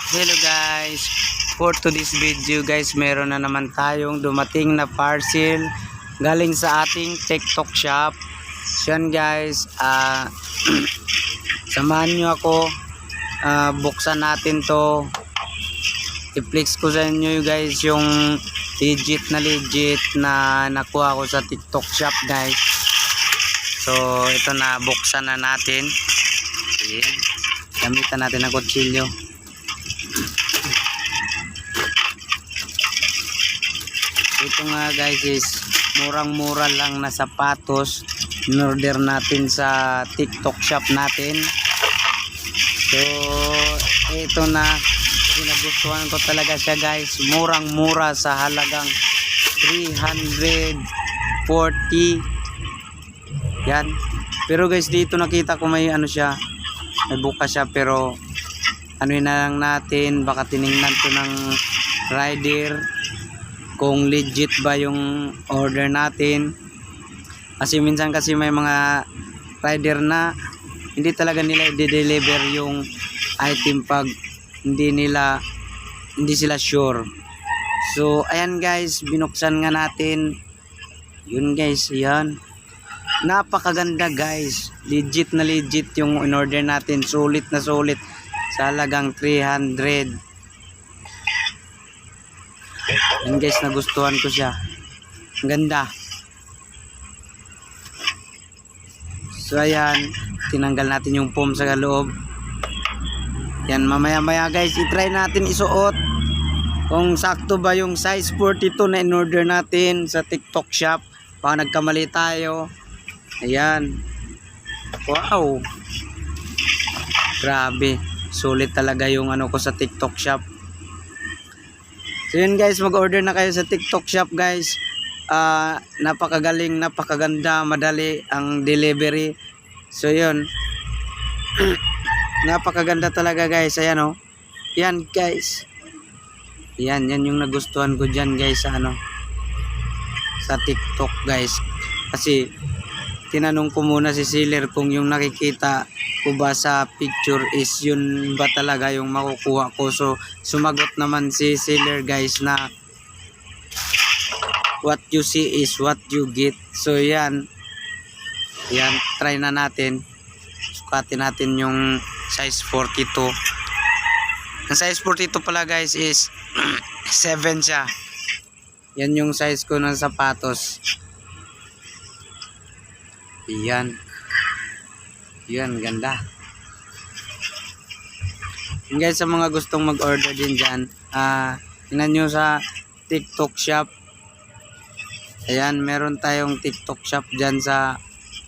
Hello guys, for today's video guys, meron na naman tayong dumating na parcel galing sa ating TikTok shop. So yan guys, samahan nyo ako, buksan natin to. I-flex ko sa inyo guys yung legit na nakuha ko sa TikTok shop guys. So ito na, buksan na natin. Ayan. Gamitan natin ang kutsilyo. Ito nga guys is murang-mura lang na sapatos. In-order natin sa TikTok shop natin. So ito na, ginagustuhan ko talaga siya guys. Murang-mura sa halagang 340. Yan. Pero guys, dito nakita ko may ano siya, may bukas siya, pero ano na lang natin, baka tiningnan to ng rider kung legit ba yung order natin. Kasi minsan kasi may mga rider na hindi talaga nila i-deliver yung item pag hindi sila sure. So ayan guys, binuksan nga natin. Yun guys, yan. Napakaganda guys, legit na legit yung in-order natin, sulit na sulit sa halagang 300. Yan guys, nagustuhan ko siya, ang ganda. So ayan, tinanggal natin yung foam sa loob. Yan, mamaya maya guys, itry natin isuot kung sakto ba yung size 42 na in-order natin sa TikTok shop. Baka nagkamali tayo. Ayan. Wow. Grabe. Sulit talaga yung ano ko sa TikTok shop. So yun guys, mag-order na kayo sa TikTok shop guys. Napakagaling, napakaganda, madali ang delivery. So yun. Napakaganda talaga guys. Ayan oh. Yan guys. Yan yung nagustuhan ko dyan guys sa ano, sa TikTok guys. Kasi tinanong ko muna si seller kung yung nakikita ko ba sa picture is yun ba talaga yung makukuha ko. So sumagot naman si seller guys na what you see is what you get. So yan, try na natin. Sukatin natin yung size 42. Ang size 42 pala guys is 7 siya. Yan yung size ko ng sapatos. Yan, ganda. And guys, sa mga gustong mag-order din dyan, tingnan nyo sa TikTok shop. Ayan, meron tayong TikTok shop dyan sa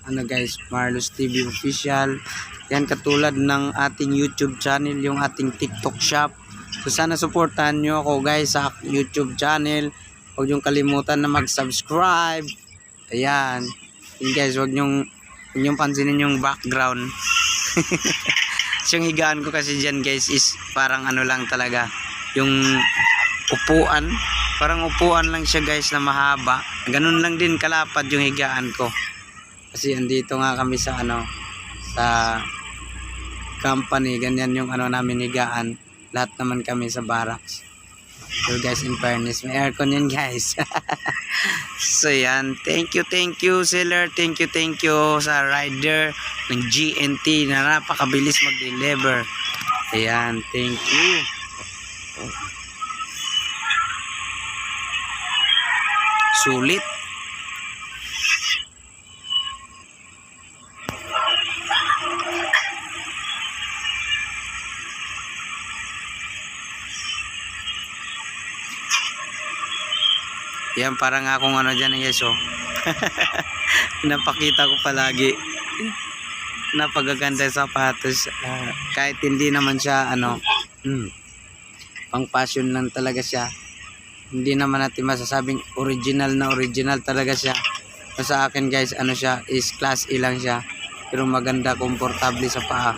ano guys, Marlos TV Official. Yan, katulad ng ating YouTube channel, yung ating TikTok shop. So sana supportahan nyo ako guys sa YouTube channel. Huwag yung kalimutan na mag-subscribe. Ayan. Yun guys, huwag nyong pansinin yung background. Yung higaan ko kasi dyan guys is parang ano lang talaga, yung upuan, parang upuan lang siya guys na mahaba. Ganun lang din kalapad yung higaan ko. Kasi andito nga kami sa ano, sa company, ganyan yung ano namin higaan. Lahat naman kami sa barracks. So guys, in fairness, may aircon yan guys. So yan, thank you seller, thank you sa rider ng GNT na napakabilis mag-deliver. Ayan, thank you. Sulit. Yan, parang akong ano dyan guys oh. Napakita ko palagi. Napagaganda sapatos. Kahit hindi naman siya ano, pang fashion lang talaga siya. Hindi naman natin masasabing original talaga siya. So, sa akin guys, ano siya, is class A lang siya. Pero maganda, komportable sa paa.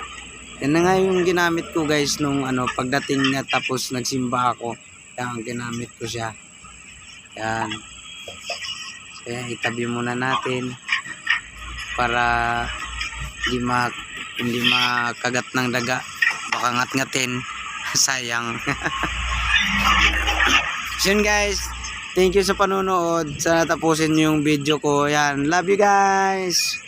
Yan na nga yung ginamit ko guys nung ano, pagdating na tapos nagsimba ako. Yan, ginamit ko siya. Yan. So yan, itabi muna natin para hindi makagat ng daga, baka ngat-ngatin. Sayang. So yun guys, thank you sa panonood. Sana tapusin nyo yung video ko. Yan, love you guys.